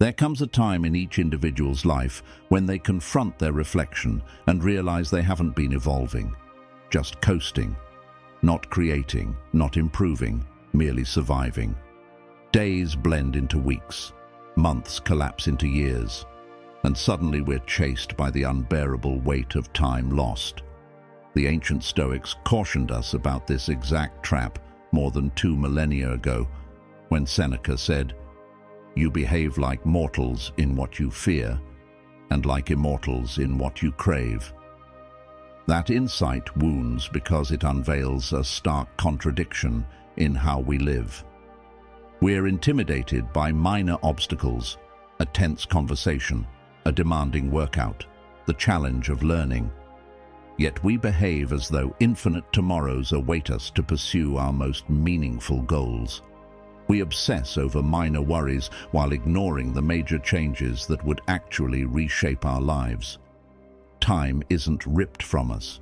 There comes a time in each individual's life when they confront their reflection and realize they haven't been evolving, just coasting, not creating, not improving, merely surviving. Days blend into weeks, months collapse into years, and suddenly we're chased by the unbearable weight of time lost. The ancient Stoics cautioned us about this exact trap more than 2 millennia ago, when Seneca said, "You behave like mortals in what you fear, and like immortals in what you crave." That insight wounds because it unveils a stark contradiction in how we live. We're intimidated by minor obstacles, a tense conversation, a demanding workout, the challenge of learning. Yet we behave as though infinite tomorrows await us to pursue our most meaningful goals. We obsess over minor worries while ignoring the major changes that would actually reshape our lives. Time isn't ripped from us.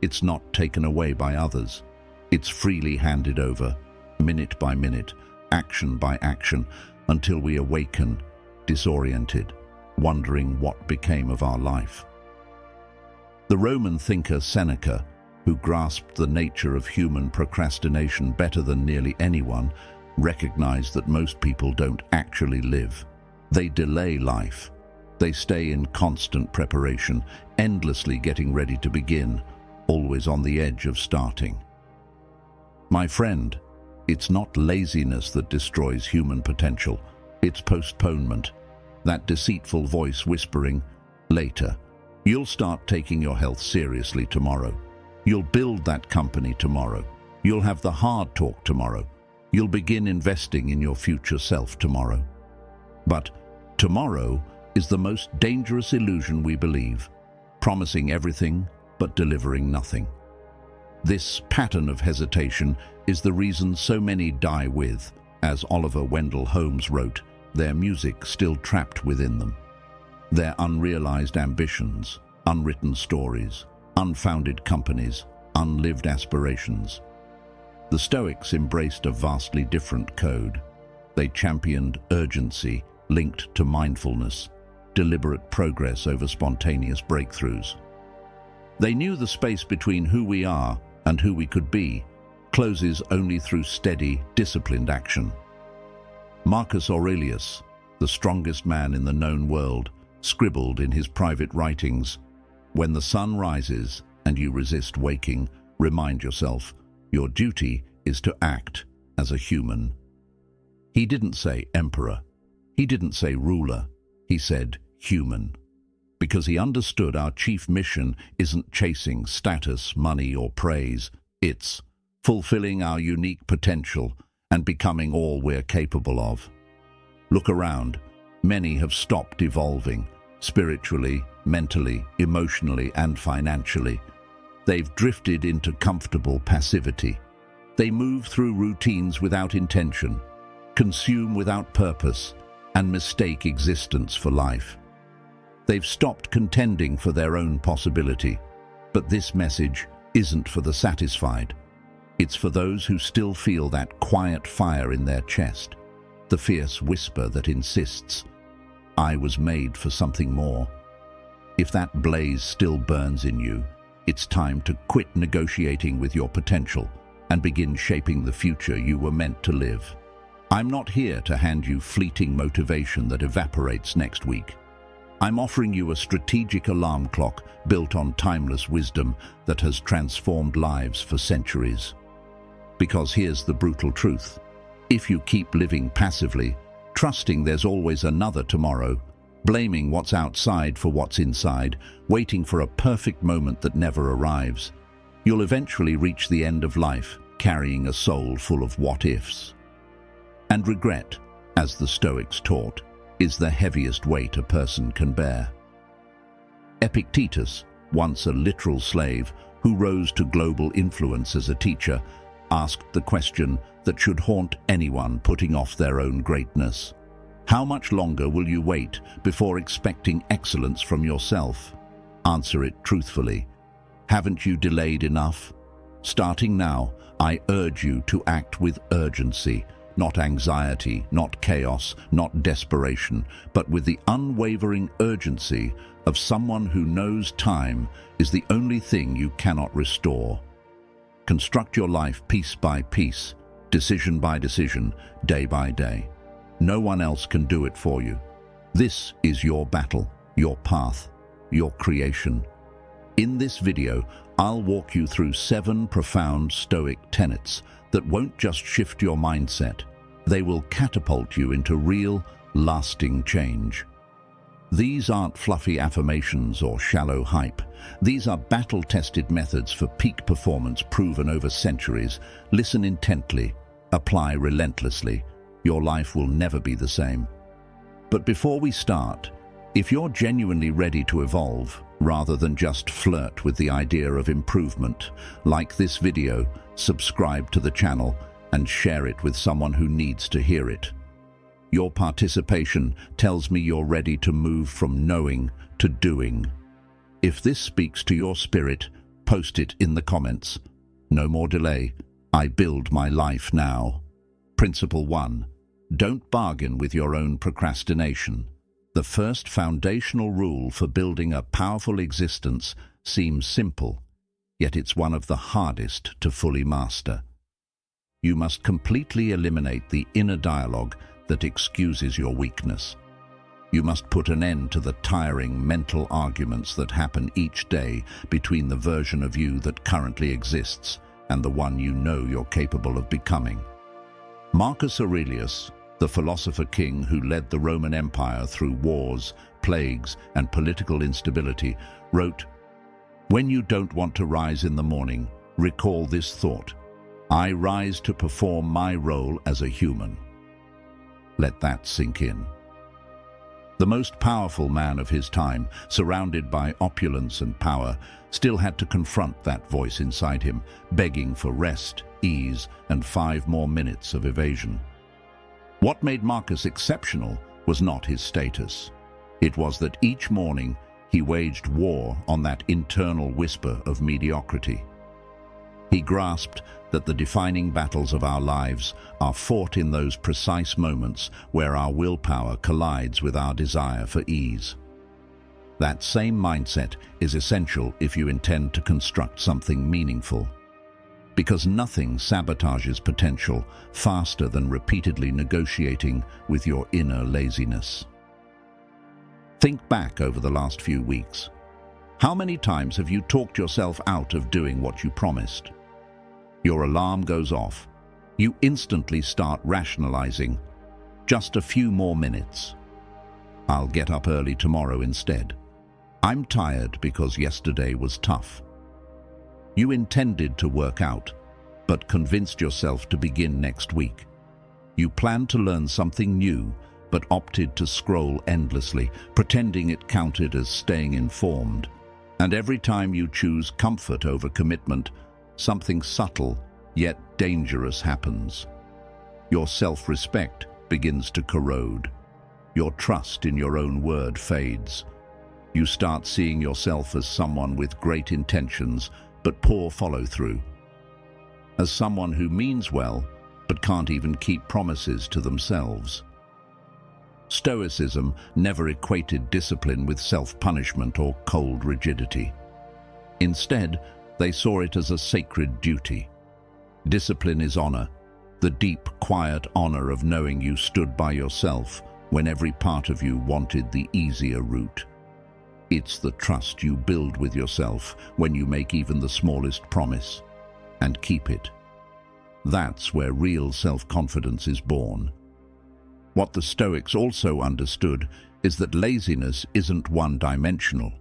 It's not taken away by others. It's freely handed over, minute by minute, action by action, until we awaken, disoriented, wondering what became of our life. The Roman thinker Seneca, who grasped the nature of human procrastination better than nearly anyone, recognized that most people don't actually live. They delay life. They stay in constant preparation, endlessly getting ready to begin, always on the edge of starting. My friend, it's not laziness that destroys human potential. It's postponement, that deceitful voice whispering, "Later. You'll start taking your health seriously tomorrow. You'll build that company tomorrow. You'll have the hard talk tomorrow. You'll begin investing in your future self tomorrow." But tomorrow is the most dangerous illusion we believe, promising everything but delivering nothing. This pattern of hesitation is the reason so many die with, as Oliver Wendell Holmes wrote, their music still trapped within them. Their unrealized ambitions, unwritten stories, unfounded companies, unlived aspirations. The Stoics embraced a vastly different code. They championed urgency linked to mindfulness, deliberate progress over spontaneous breakthroughs. They knew the space between who we are and who we could be closes only through steady, disciplined action. Marcus Aurelius, the strongest man in the known world, scribbled in his private writings, "When the sun rises and you resist waking, remind yourself, your duty is to act as a human." He didn't say emperor. He didn't say ruler. He said human. Because he understood our chief mission isn't chasing status, money, or praise. It's fulfilling our unique potential and becoming all we're capable of. Look around. Many have stopped evolving, spiritually, mentally, emotionally, and financially. They've drifted into comfortable passivity. They move through routines without intention, consume without purpose, and mistake existence for life. They've stopped contending for their own possibility. But this message isn't for the satisfied. It's for those who still feel that quiet fire in their chest, the fierce whisper that insists, "I was made for something more." If that blaze still burns in you, it's time to quit negotiating with your potential and begin shaping the future you were meant to live. I'm not here to hand you fleeting motivation that evaporates next week. I'm offering you a strategic alarm clock built on timeless wisdom that has transformed lives for centuries. Because here's the brutal truth. If you keep living passively, trusting there's always another tomorrow, blaming what's outside for what's inside, waiting for a perfect moment that never arrives, you'll eventually reach the end of life carrying a soul full of what-ifs. And regret, as the Stoics taught, is the heaviest weight a person can bear. Epictetus, once a literal slave who rose to global influence as a teacher, asked the question that should haunt anyone putting off their own greatness. How much longer will you wait before expecting excellence from yourself? Answer it truthfully. Haven't you delayed enough? Starting now, I urge you to act with urgency, not anxiety, not chaos, not desperation, but with the unwavering urgency of someone who knows time is the only thing you cannot restore. Construct your life piece by piece, decision by decision, day by day. No one else can do it for you. This is your battle, your path, your creation. In this video, I'll walk you through 7 profound Stoic tenets that won't just shift your mindset. They will catapult you into real, lasting change. These aren't fluffy affirmations or shallow hype. These are battle-tested methods for peak performance proven over centuries. Listen intently, apply relentlessly. Your life will never be the same. But before we start, if you're genuinely ready to evolve, rather than just flirt with the idea of improvement, like this video, subscribe to the channel and share it with someone who needs to hear it. Your participation tells me you're ready to move from knowing to doing. If this speaks to your spirit, post it in the comments. No more delay. I build my life now. Principle 1. Don't bargain with your own procrastination. The first foundational rule for building a powerful existence seems simple, yet it's one of the hardest to fully master. You must completely eliminate the inner dialogue that excuses your weakness. You must put an end to the tiring mental arguments that happen each day between the version of you that currently exists and the one you know you're capable of becoming. Marcus Aurelius, the philosopher king who led the Roman Empire through wars, plagues, and political instability, wrote, "When you don't want to rise in the morning, recall this thought: I rise to perform my role as a human." Let that sink in. The most powerful man of his time, surrounded by opulence and power, still had to confront that voice inside him, begging for rest, ease, and 5 more minutes of evasion. What made Marcus exceptional was not his status. It was that each morning he waged war on that internal whisper of mediocrity. He grasped that the defining battles of our lives are fought in those precise moments where our willpower collides with our desire for ease. That same mindset is essential if you intend to construct something meaningful, because nothing sabotages potential faster than repeatedly negotiating with your inner laziness. Think back over the last few weeks. How many times have you talked yourself out of doing what you promised? Your alarm goes off. You instantly start rationalizing. Just a few more minutes. I'll get up early tomorrow instead. I'm tired because yesterday was tough. You intended to work out, but convinced yourself to begin next week. You planned to learn something new, but opted to scroll endlessly, pretending it counted as staying informed. And every time you choose comfort over commitment, something subtle yet dangerous happens. Your self-respect begins to corrode. Your trust in your own word fades. You start seeing yourself as someone with great intentions but poor follow-through. As someone who means well but can't even keep promises to themselves. Stoicism never equated discipline with self-punishment or cold rigidity. Instead, they saw it as a sacred duty. Discipline is honor, the deep, quiet honor of knowing you stood by yourself when every part of you wanted the easier route. It's the trust you build with yourself when you make even the smallest promise and keep it. That's where real self-confidence is born. What the Stoics also understood is that laziness isn't one-dimensional.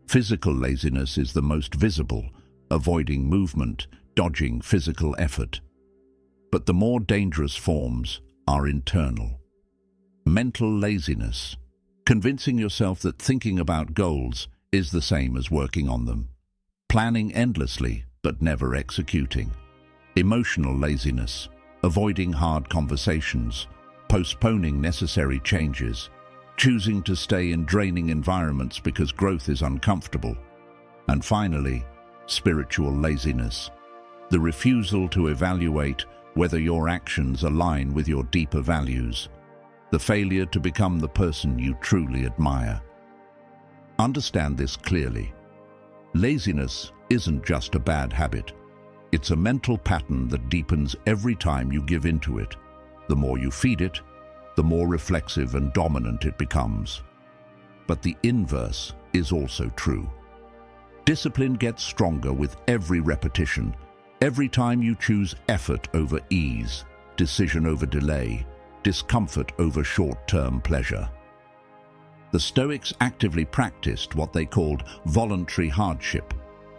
Physical laziness is the most visible, avoiding movement, dodging physical effort. But the more dangerous forms are internal. Mental laziness, convincing yourself that thinking about goals is the same as working on them. Planning endlessly, but never executing. Emotional laziness, avoiding hard conversations, postponing necessary changes, choosing to stay in draining environments because growth is uncomfortable. And finally, spiritual laziness, the refusal to evaluate whether your actions align with your deeper values, the failure to become the person you truly admire. Understand this clearly. Laziness isn't just a bad habit. It's a mental pattern that deepens every time you give into it. The more you feed it, the more reflexive and dominant it becomes. But the inverse is also true. Discipline gets stronger with every repetition, every time you choose effort over ease, decision over delay, discomfort over short-term pleasure. The Stoics actively practiced what they called voluntary hardship,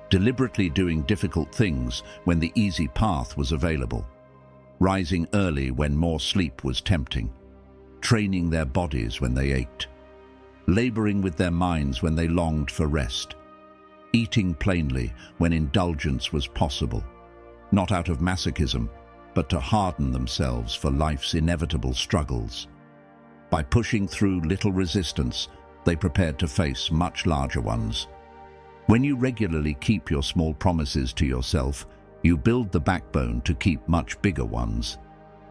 deliberately doing difficult things when the easy path was available, rising early when more sleep was tempting, training their bodies when they ached, laboring with their minds when they longed for rest, eating plainly when indulgence was possible, not out of masochism, but to harden themselves for life's inevitable struggles. By pushing through little resistance, they prepared to face much larger ones. When you regularly keep your small promises to yourself, you build the backbone to keep much bigger ones.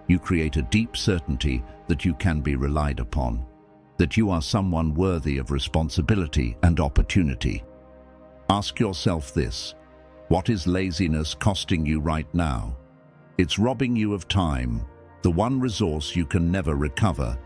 You create a deep certainty that you can be relied upon, that you are someone worthy of responsibility and opportunity. Ask yourself this: what is laziness costing you right now? It's robbing you of time, the one resource you can never recover.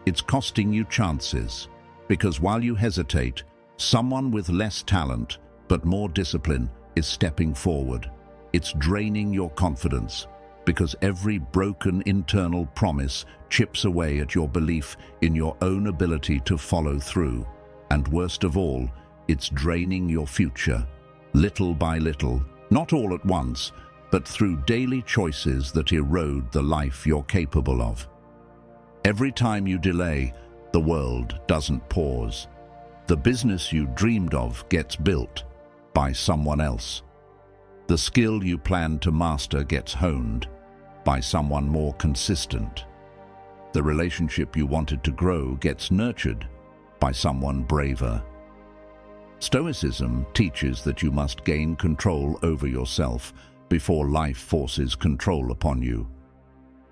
It's costing you chances, because while you hesitate, someone with less talent but more discipline is stepping forward. It's draining your confidence, because every broken internal promise chips away at your belief in your own ability to follow through. And worst of all, it's draining your future, little by little, not all at once, but through daily choices that erode the life you're capable of. Every time you delay, the world doesn't pause. The business you dreamed of gets built by someone else. The skill you planned to master gets honed by someone more consistent. The relationship you wanted to grow gets nurtured by someone braver. Stoicism teaches that you must gain control over yourself before life forces control upon you.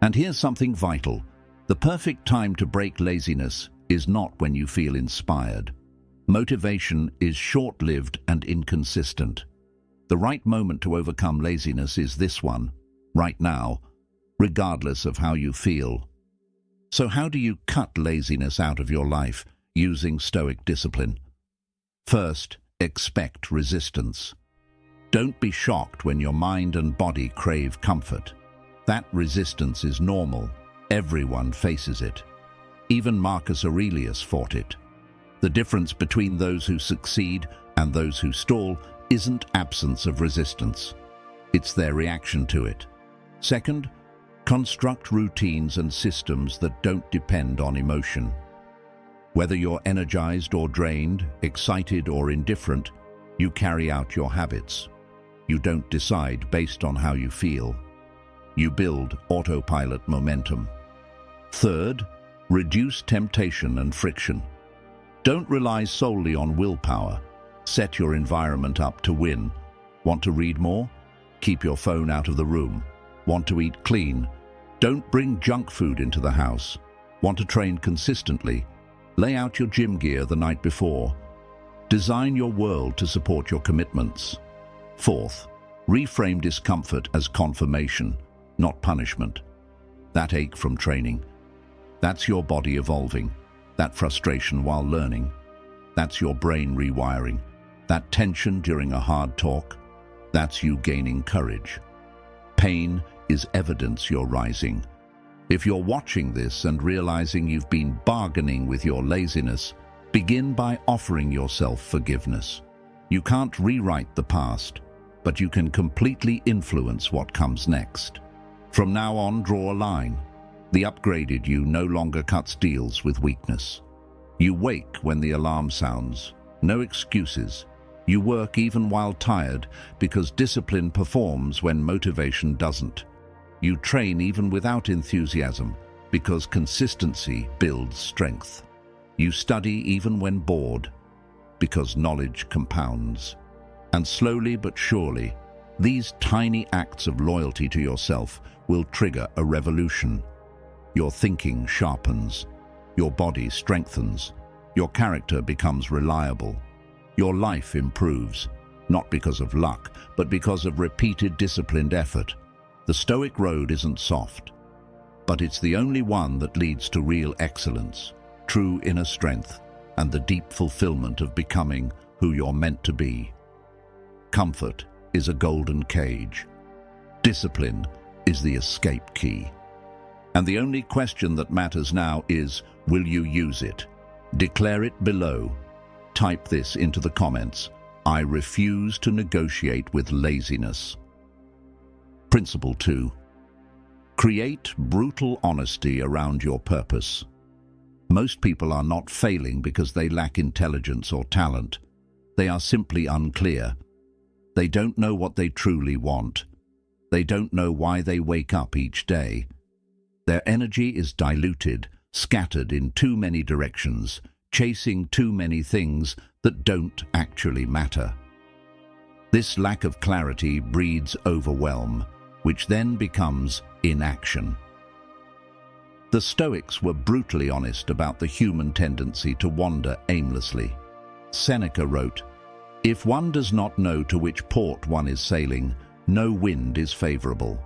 And here's something vital: the perfect time to break laziness is not when you feel inspired. Motivation is short-lived and inconsistent. The right moment to overcome laziness is this one, right now, regardless of how you feel. So how do you cut laziness out of your life using Stoic discipline? First, expect resistance. Don't be shocked when your mind and body crave comfort. That resistance is normal. Everyone faces it. Even Marcus Aurelius fought it. The difference between those who succeed and those who stall isn't absence of resistance. It's their reaction to it. Second, construct routines and systems that don't depend on emotion. Whether you're energized or drained, excited or indifferent, you carry out your habits. You don't decide based on how you feel. You build autopilot momentum. Third, reduce temptation and friction. Don't rely solely on willpower. Set your environment up to win. Want to read more? Keep your phone out of the room. Want to eat clean? Don't bring junk food into the house. Want to train consistently? Lay out your gym gear the night before. Design your world to support your commitments. Fourth, reframe discomfort as confirmation, not punishment. That ache from training, that's your body evolving. That frustration while learning, that's your brain rewiring. That tension during a hard talk, that's you gaining courage. Pain is evidence you're rising. If you're watching this and realizing you've been bargaining with your laziness, begin by offering yourself forgiveness. You can't rewrite the past, but you can completely influence what comes next. From now on, draw a line. The upgraded you no longer cuts deals with weakness. You wake when the alarm sounds. No excuses. You work even while tired because discipline performs when motivation doesn't. You train even without enthusiasm because consistency builds strength. You study even when bored because knowledge compounds. And slowly but surely, These tiny acts of loyalty to yourself will trigger a revolution. Your thinking sharpens, your body strengthens, your character becomes reliable, your life improves, not because of luck, but because of repeated disciplined effort. The Stoic road isn't soft, but it's the only one that leads to real excellence, true inner strength, and the deep fulfillment of becoming who you're meant to be. Comfort is a golden cage. Discipline is the escape key. And the only question that matters now is, will you use it? Declare it below. Type this into the comments. I refuse to negotiate with laziness. Principle 2. Create brutal honesty around your purpose. Most people are not failing because they lack intelligence or talent. They are simply unclear. They don't know what they truly want. They don't know why they wake up each day. Their energy is diluted, scattered in too many directions, chasing too many things that don't actually matter. This lack of clarity breeds overwhelm, which then becomes inaction. The Stoics were brutally honest about the human tendency to wander aimlessly. Seneca wrote, "If one does not know to which port one is sailing, no wind is favorable."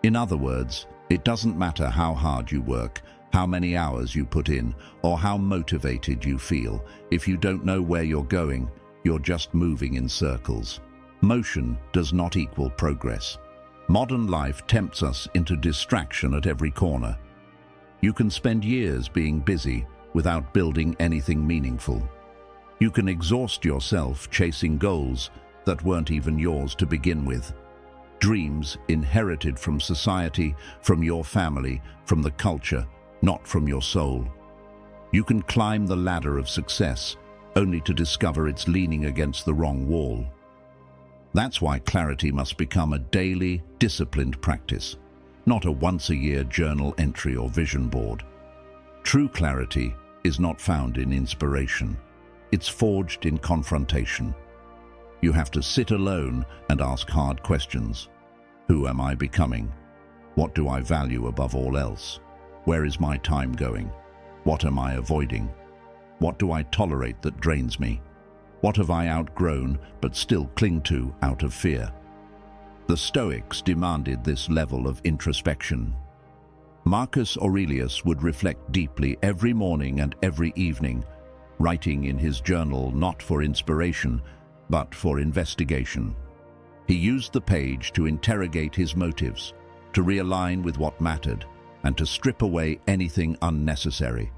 In other words, it doesn't matter how hard you work, how many hours you put in, or how motivated you feel. If you don't know where you're going, you're just moving in circles. Motion does not equal progress. Modern life tempts us into distraction at every corner. You can spend years being busy without building anything meaningful. You can exhaust yourself chasing goals that weren't even yours to begin with. Dreams inherited from society, from your family, from the culture, not from your soul. You can climb the ladder of success only to discover it's leaning against the wrong wall. That's why clarity must become a daily, disciplined practice, not a once-a-year journal entry or vision board. True clarity is not found in inspiration. It's forged in confrontation. You have to sit alone and ask hard questions. Who am I becoming? What do I value above all else? Where is my time going? What am I avoiding? What do I tolerate that drains me? What have I outgrown but still cling to out of fear? The Stoics demanded this level of introspection. Marcus Aurelius would reflect deeply every morning and every evening, writing in his journal not for inspiration, but for investigation. He used the page to interrogate his motives, to realign with what mattered, and to strip away anything unnecessary.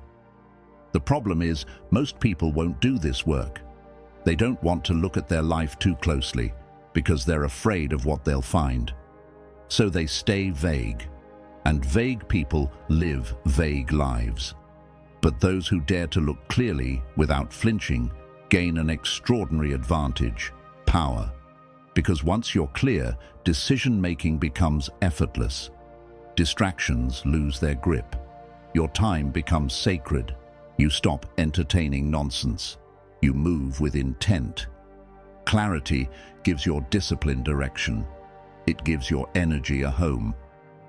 The problem is, most people won't do this work. They don't want to look at their life too closely because they're afraid of what they'll find. So they stay vague, and vague people live vague lives. But those who dare to look clearly without flinching gain an extraordinary advantage: power. Because once you're clear, decision-making becomes effortless. Distractions lose their grip. Your time becomes sacred. You stop entertaining nonsense. You move with intent. Clarity gives your discipline direction. It gives your energy a home.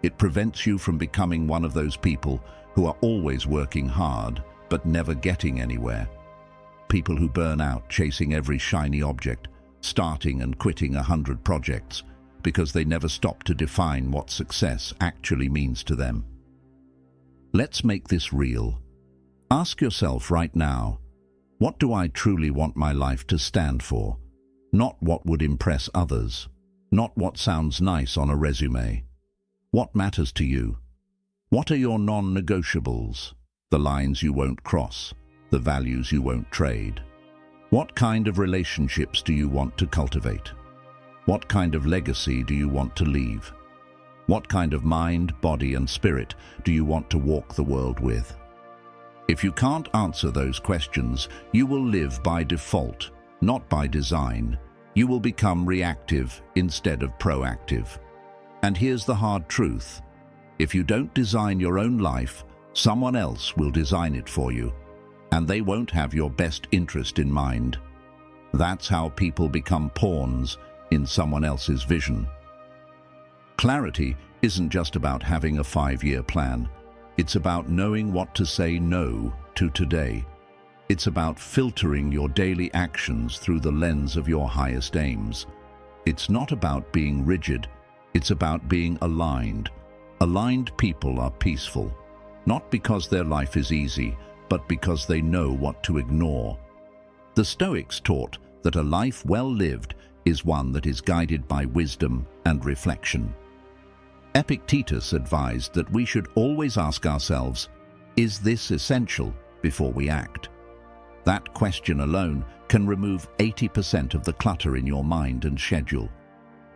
It prevents you from becoming one of those people who are always working hard but never getting anywhere. People who burn out chasing every shiny object, starting and quitting 100 projects because they never stop to define what success actually means to them. Let's make this real. Ask yourself right now, what do I truly want my life to stand for? Not what would impress others, not what sounds nice on a resume. What matters to you? What are your non-negotiables? The lines you won't cross, the values you won't trade. What kind of relationships do you want to cultivate? What kind of legacy do you want to leave? What kind of mind, body, and spirit do you want to walk the world with? If you can't answer those questions, you will live by default, not by design. You will become reactive instead of proactive. And here's the hard truth. If you don't design your own life, someone else will design it for you, and they won't have your best interest in mind. That's how people become pawns in someone else's vision. Clarity isn't just about having a 5-year plan. It's about knowing what to say no to today. It's about filtering your daily actions through the lens of your highest aims. It's not about being rigid. It's about being aligned. Aligned people are peaceful, not because their life is easy, but because they know what to ignore. The Stoics taught that a life well lived is one that is guided by wisdom and reflection. Epictetus advised that we should always ask ourselves, is this essential, before we act? That question alone can remove 80% of the clutter in your mind and schedule.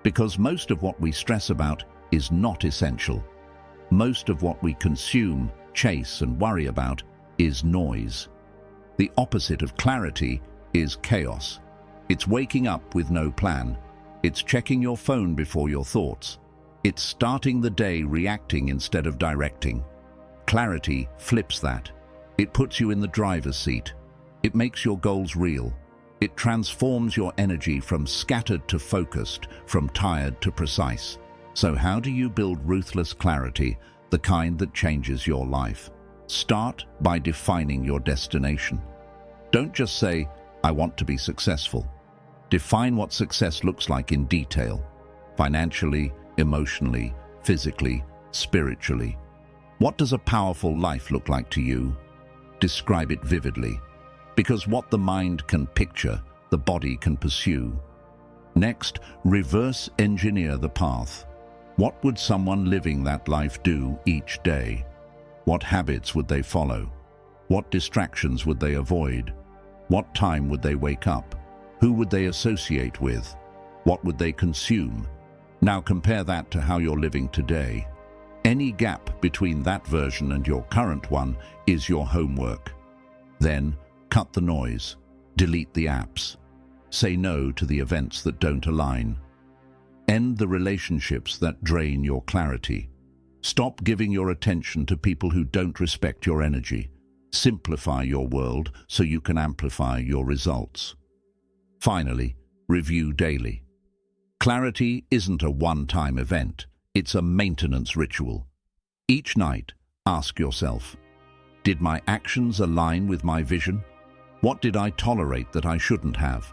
Because most of what we stress about is not essential. Most of what we consume, chase, and worry about is noise. The opposite of clarity is chaos. It's waking up with no plan. It's checking your phone before your thoughts. It's starting the day reacting instead of directing. Clarity flips that. It puts you in the driver's seat. It makes your goals real. It transforms your energy from scattered to focused, from tired to precise. So how do you build ruthless clarity, the kind that changes your life? Start by defining your destination. Don't just say, I want to be successful. Define what success looks like in detail, financially, emotionally, physically, spiritually. What does a powerful life look like to you? Describe it vividly. Because what the mind can picture, the body can pursue. Next, reverse engineer the path. What would someone living that life do each day? What habits would they follow? What distractions would they avoid? What time would they wake up? Who would they associate with? What would they consume? Now compare that to how you're living today. Any gap between that version and your current one is your homework. Then, cut the noise. Delete the apps. Say no to the events that don't align. End the relationships that drain your clarity. Stop giving your attention to people who don't respect your energy. Simplify your world so you can amplify your results. Finally, review daily. Clarity isn't a one-time event. It's a maintenance ritual. Each night, ask yourself, did my actions align with my vision? What did I tolerate that I shouldn't have?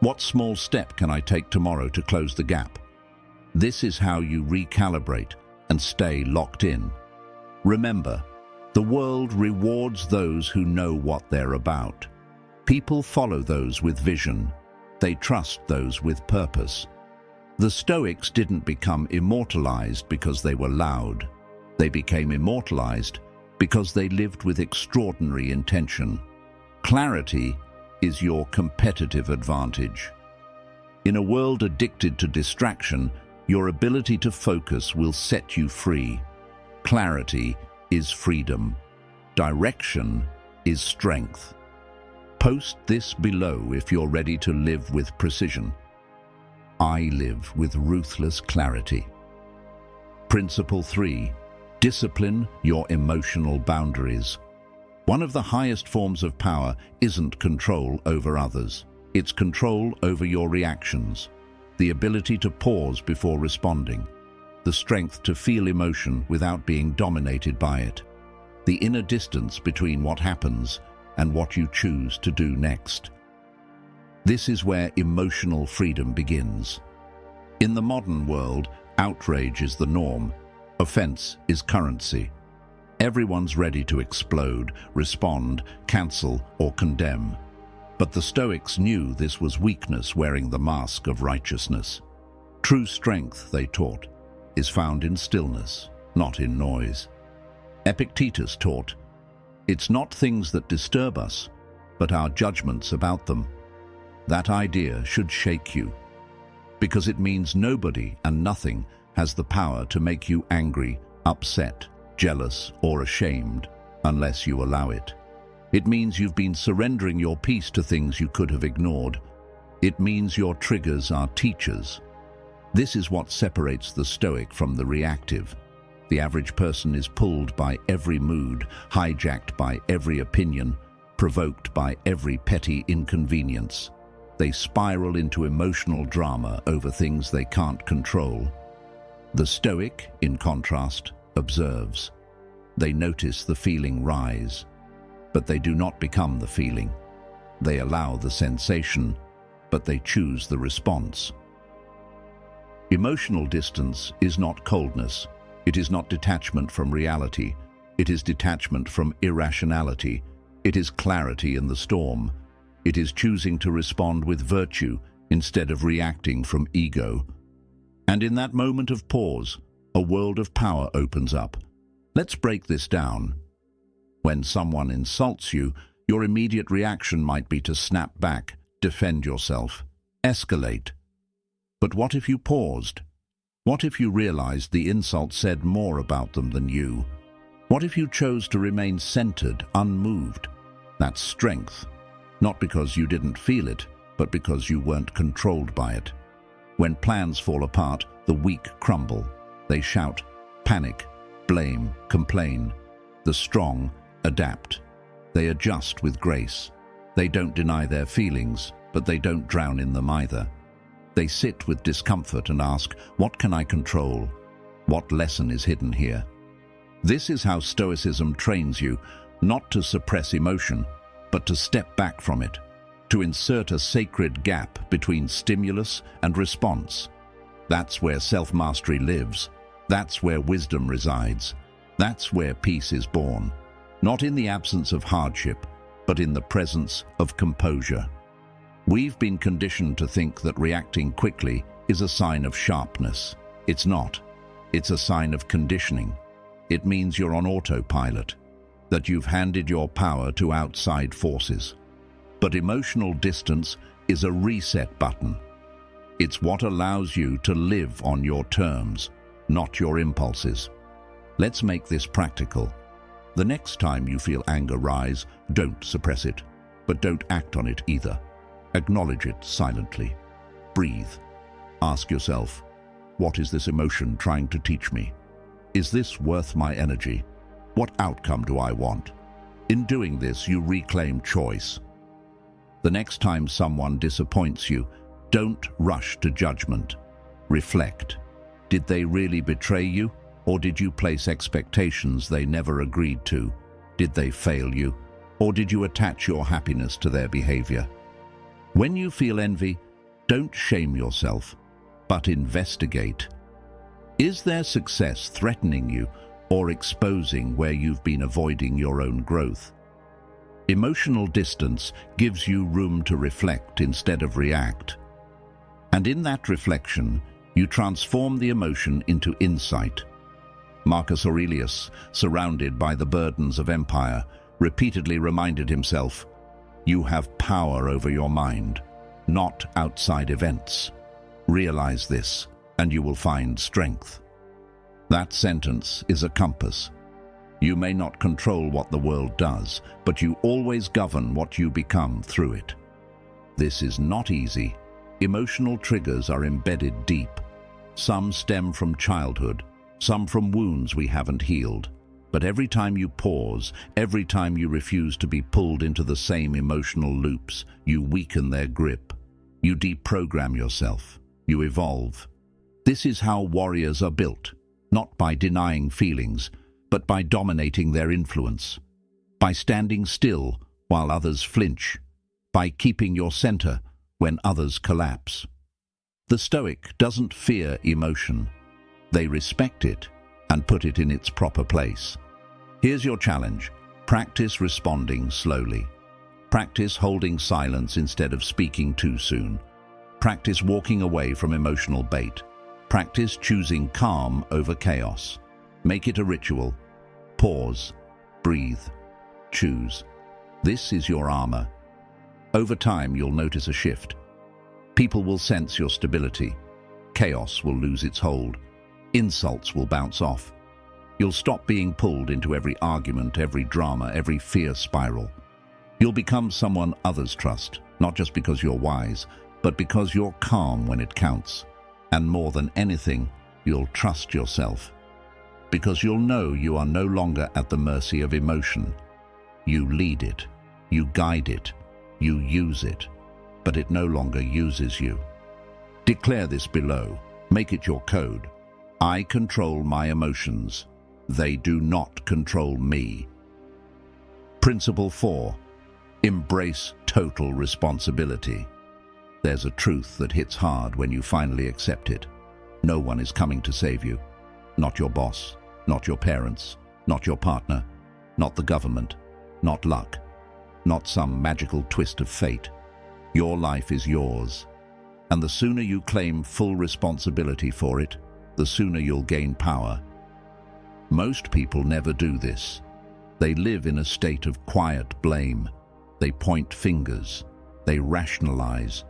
What small step can I take tomorrow to close the gap? This is how you recalibrate and stay locked in. Remember, the world rewards those who know what they're about. People follow those with vision. They trust those with purpose. The Stoics didn't become immortalized because they were loud. They became immortalized because they lived with extraordinary intention. Clarity is your competitive advantage. In a world addicted to distraction, your ability to focus will set you free. Clarity is freedom. Direction is strength. Post this below if you're ready to live with precision. I live with ruthless clarity. Principle 3. Discipline your emotional boundaries. One of the highest forms of power isn't control over others. It's control over your reactions, the ability to pause before responding, the strength to feel emotion without being dominated by it, the inner distance between what happens and what you choose to do next. This is where emotional freedom begins. In the modern world, outrage is the norm. Offense is currency. Everyone's ready to explode, respond, cancel, or condemn. But the Stoics knew this was weakness wearing the mask of righteousness. True strength, they taught, is found in stillness, not in noise. Epictetus taught, it's not things that disturb us, but our judgments about them. That idea should shake you, because it means nobody and nothing has the power to make you angry, upset, jealous, or ashamed, unless you allow it. It means you've been surrendering your peace to things you could have ignored. It means your triggers are teachers. This is what separates the Stoic from the reactive. The average person is pulled by every mood, hijacked by every opinion, provoked by every petty inconvenience. They spiral into emotional drama over things they can't control. The Stoic, in contrast, observes. They notice the feeling rise, but they do not become the feeling. They allow the sensation, but they choose the response. Emotional distance is not coldness. It is not detachment from reality. It is detachment from irrationality. It is clarity in the storm. It is choosing to respond with virtue instead of reacting from ego. And in that moment of pause, a world of power opens up. Let's break this down. When someone insults you, your immediate reaction might be to snap back, defend yourself, escalate. But what if you paused? What if you realized the insult said more about them than you? What if you chose to remain centered, unmoved? That's strength. Not because you didn't feel it, but because you weren't controlled by it. When plans fall apart, the weak crumble. They shout, panic, blame, complain. The strong adapt. They adjust with grace. They don't deny their feelings, but they don't drown in them either. They sit with discomfort and ask, what can I control? What lesson is hidden here? This is how Stoicism trains you, not to suppress emotion, but to step back from it, to insert a sacred gap between stimulus and response. That's where self-mastery lives. That's where wisdom resides. That's where peace is born. Not in the absence of hardship, but in the presence of composure. We've been conditioned to think that reacting quickly is a sign of sharpness. It's not. It's a sign of conditioning. It means you're on autopilot, that you've handed your power to outside forces. But emotional distance is a reset button. It's what allows you to live on your terms, not your impulses. Let's make this practical. The next time you feel anger rise, don't suppress it, but don't act on it either. Acknowledge it silently. Breathe. Ask yourself, what is this emotion trying to teach me? Is this worth my energy? What outcome do I want? In doing this, you reclaim choice. The next time someone disappoints you, don't rush to judgment. Reflect. Did they really betray you? Or did you place expectations they never agreed to? Did they fail you? Or did you attach your happiness to their behavior? When you feel envy, don't shame yourself, but investigate. Is their success threatening you or exposing where you've been avoiding your own growth? Emotional distance gives you room to reflect instead of react. And in that reflection, you transform the emotion into insight. Marcus Aurelius, surrounded by the burdens of empire, repeatedly reminded himself, you have power over your mind, not outside events. Realize this, and you will find strength. That sentence is a compass. You may not control what the world does, but you always govern what you become through it. This is not easy. Emotional triggers are embedded deep. Some stem from childhood, some from wounds we haven't healed. But every time you pause, every time you refuse to be pulled into the same emotional loops, you weaken their grip. You deprogram yourself. You evolve. This is how warriors are built, not by denying feelings, but by dominating their influence, by standing still while others flinch, by keeping your center when others collapse. The Stoic doesn't fear emotion. They respect it and put it in its proper place. Here's your challenge. Practice responding slowly. Practice holding silence instead of speaking too soon. Practice walking away from emotional bait. Practice choosing calm over chaos. Make it a ritual. Pause. Breathe. Choose. This is your armor. Over time, you'll notice a shift. People will sense your stability. Chaos will lose its hold. Insults will bounce off. You'll stop being pulled into every argument, every drama, every fear spiral. You'll become someone others trust, not just because you're wise, but because you're calm when it counts. And more than anything, you'll trust yourself. Because you'll know you are no longer at the mercy of emotion. You lead it. You guide it. You use it. but it no longer uses you. Declare this below. Make it your code. I control my emotions. They do not control me. Principle 4. Embrace total responsibility. There's a truth that hits hard when you finally accept it. No one is coming to save you. Not your boss, not your parents, not your partner, not the government, not luck, not some magical twist of fate. Your life is yours, and the sooner you claim full responsibility for it, the sooner you'll gain power. Most people never do this. They live in a state of quiet blame. They point fingers. They rationalize.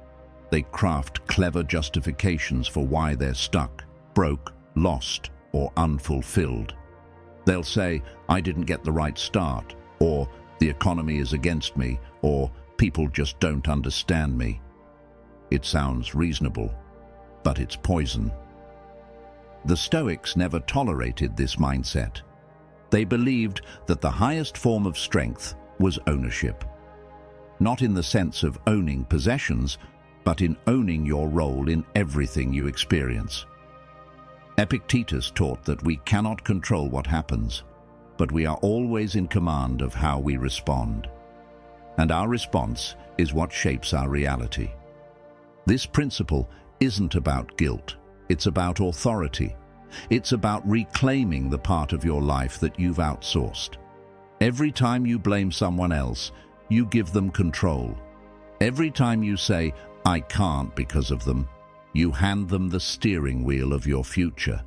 They craft clever justifications for why they're stuck, broke, lost, or unfulfilled. They'll say, I didn't get the right start, or the economy is against me, or people just don't understand me. It sounds reasonable, but it's poison. The Stoics never tolerated this mindset. They believed that the highest form of strength was ownership. Not in the sense of owning possessions, but in owning your role in everything you experience. Epictetus taught that we cannot control what happens, but we are always in command of how we respond. And our response is what shapes our reality. This principle isn't about guilt, it's about authority. It's about reclaiming the part of your life that you've outsourced. Every time you blame someone else, you give them control. Every time you say, I can't because of them, you hand them the steering wheel of your future.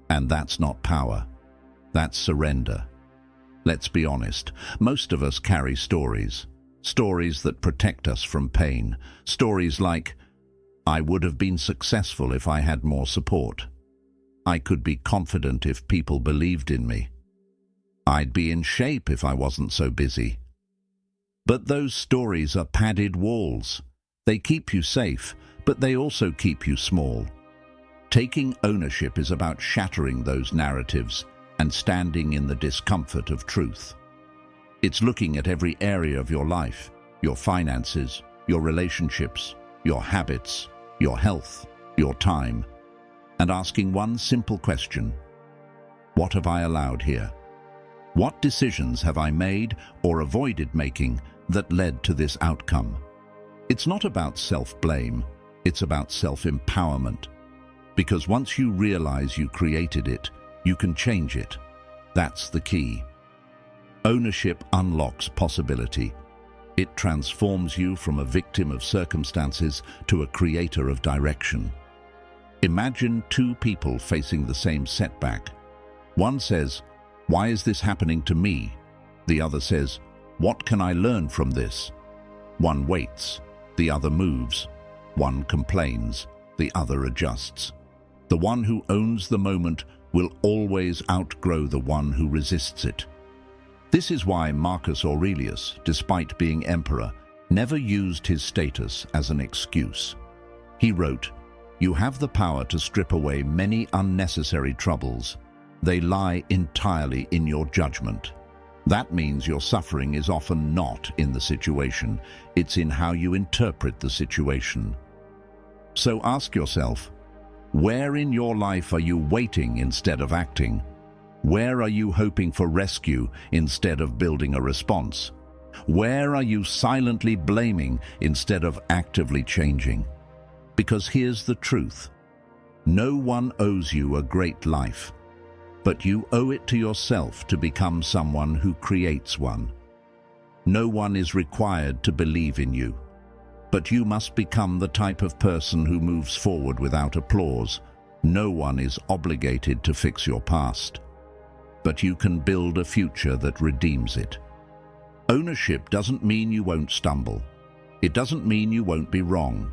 And that's not power. That's surrender. Let's be honest, most of us carry stories. Stories that protect us from pain. Stories like, I would have been successful if I had more support. I could be confident if people believed in me. I'd be in shape if I wasn't so busy. But those stories are padded walls. They keep you safe, but they also keep you small. Taking ownership is about shattering those narratives and standing in the discomfort of truth. It's looking at every area of your life, your finances, your relationships, your habits, your health, your time, and asking one simple question: what have I allowed here? What decisions have I made or avoided making that led to this outcome? It's not about self-blame, it's about self-empowerment. Because once you realize you created it, you can change it. That's the key. Ownership unlocks possibility. It transforms you from a victim of circumstances to a creator of direction. Imagine two people facing the same setback. One says, why is this happening to me? The other says, what can I learn from this? One waits, the other moves. One complains, the other adjusts. The one who owns the moment will always outgrow the one who resists it. This is why Marcus Aurelius, despite being emperor, never used his status as an excuse. He wrote, you have the power to strip away many unnecessary troubles. They lie entirely in your judgment. That means your suffering is often not in the situation, it's in how you interpret the situation. So ask yourself, where in your life are you waiting instead of acting? Where are you hoping for rescue instead of building a response? Where are you silently blaming instead of actively changing? Because here's the truth. No one owes you a great life, but you owe it to yourself to become someone who creates one. No one is required to believe in you, but you must become the type of person who moves forward without applause. No one is obligated to fix your past, but you can build a future that redeems it. Ownership doesn't mean you won't stumble. It doesn't mean you won't be wrong.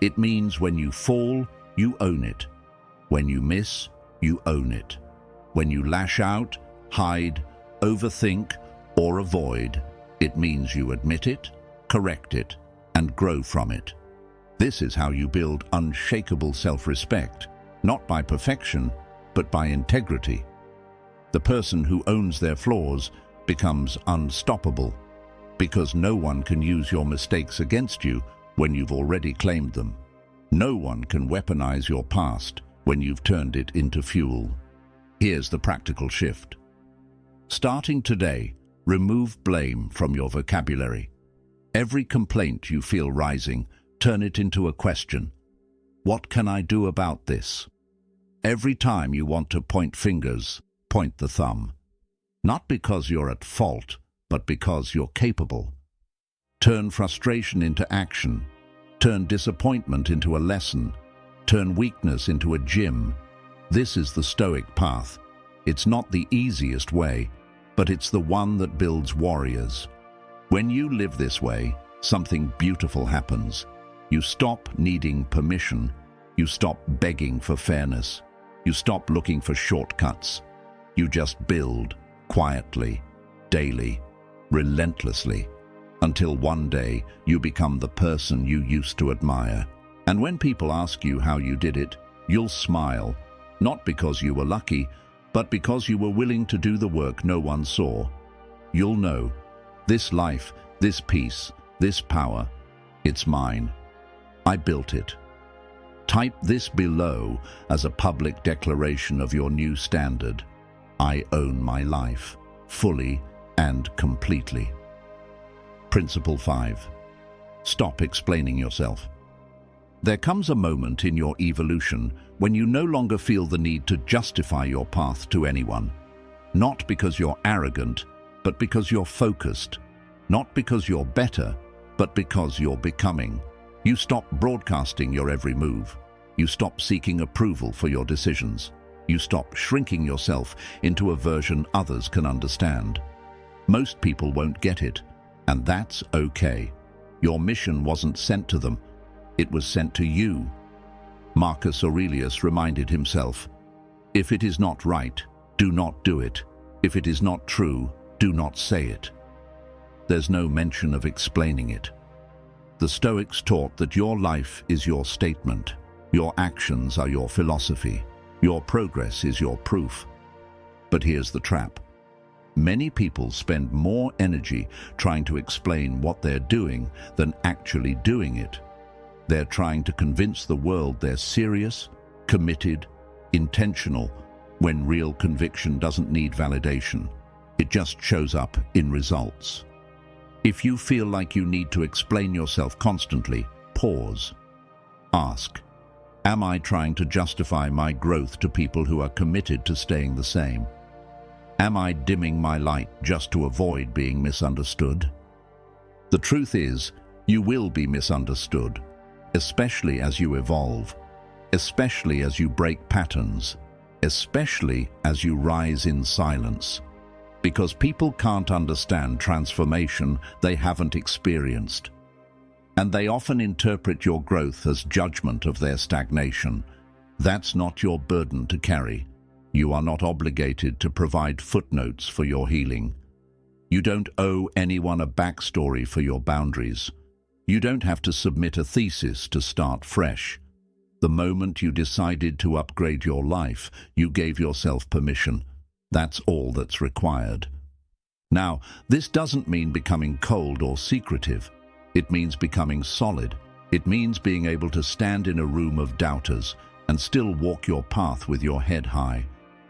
It means when you fall, you own it. When you miss, you own it. When you lash out, hide, overthink, or avoid, it means you admit it, correct it, and grow from it. This is how you build unshakable self-respect, not by perfection, but by integrity. The person who owns their flaws becomes unstoppable, because no one can use your mistakes against you when you've already claimed them. No one can weaponize your past when you've turned it into fuel. Here's the practical shift. Starting today, remove blame from your vocabulary. Every complaint you feel rising, turn it into a question. What can I do about this? Every time you want to point fingers, point the thumb. Not because you're at fault, but because you're capable. Turn frustration into action. Turn disappointment into a lesson. Turn weakness into a gym. This is the Stoic path. It's not the easiest way, but it's the one that builds warriors. When you live this way, something beautiful happens. You stop needing permission. You stop begging for fairness. You stop looking for shortcuts. You just build, quietly, daily, relentlessly, until one day you become the person you used to admire. And when people ask you how you did it, you'll smile, not because you were lucky, but because you were willing to do the work no one saw. You'll know, this life, this peace, this power, it's mine. I built it. Type this below as a public declaration of your new standard. I own my life, fully and completely. Principle 5. Stop explaining yourself. There comes a moment in your evolution when you no longer feel the need to justify your path to anyone. Not because you're arrogant, but because you're focused. Not because you're better, but because you're becoming. You stop broadcasting your every move. You stop seeking approval for your decisions. You stop shrinking yourself into a version others can understand. Most people won't get it, and that's okay. Your mission wasn't sent to them. It was sent to you. Marcus Aurelius reminded himself, if it is not right, do not do it. If it is not true, do not say it. There's no mention of explaining it. The Stoics taught that your life is your statement. Your actions are your philosophy. Your progress is your proof. But here's the trap. Many people spend more energy trying to explain what they're doing than actually doing it. They're trying to convince the world they're serious, committed, intentional, when real conviction doesn't need validation. It just shows up in results. If you feel like you need to explain yourself constantly, pause. Ask, am I trying to justify my growth to people who are committed to staying the same? Am I dimming my light just to avoid being misunderstood? The truth is, you will be misunderstood, especially as you evolve, especially as you break patterns, especially as you rise in silence. Because people can't understand transformation they haven't experienced. And they often interpret your growth as judgment of their stagnation. That's not your burden to carry. You are not obligated to provide footnotes for your healing. You don't owe anyone a backstory for your boundaries. You don't have to submit a thesis to start fresh. The moment you decided to upgrade your life, you gave yourself permission. That's all that's required. Now, this doesn't mean becoming cold or secretive. It means becoming solid. It means being able to stand in a room of doubters and still walk your path with your head high.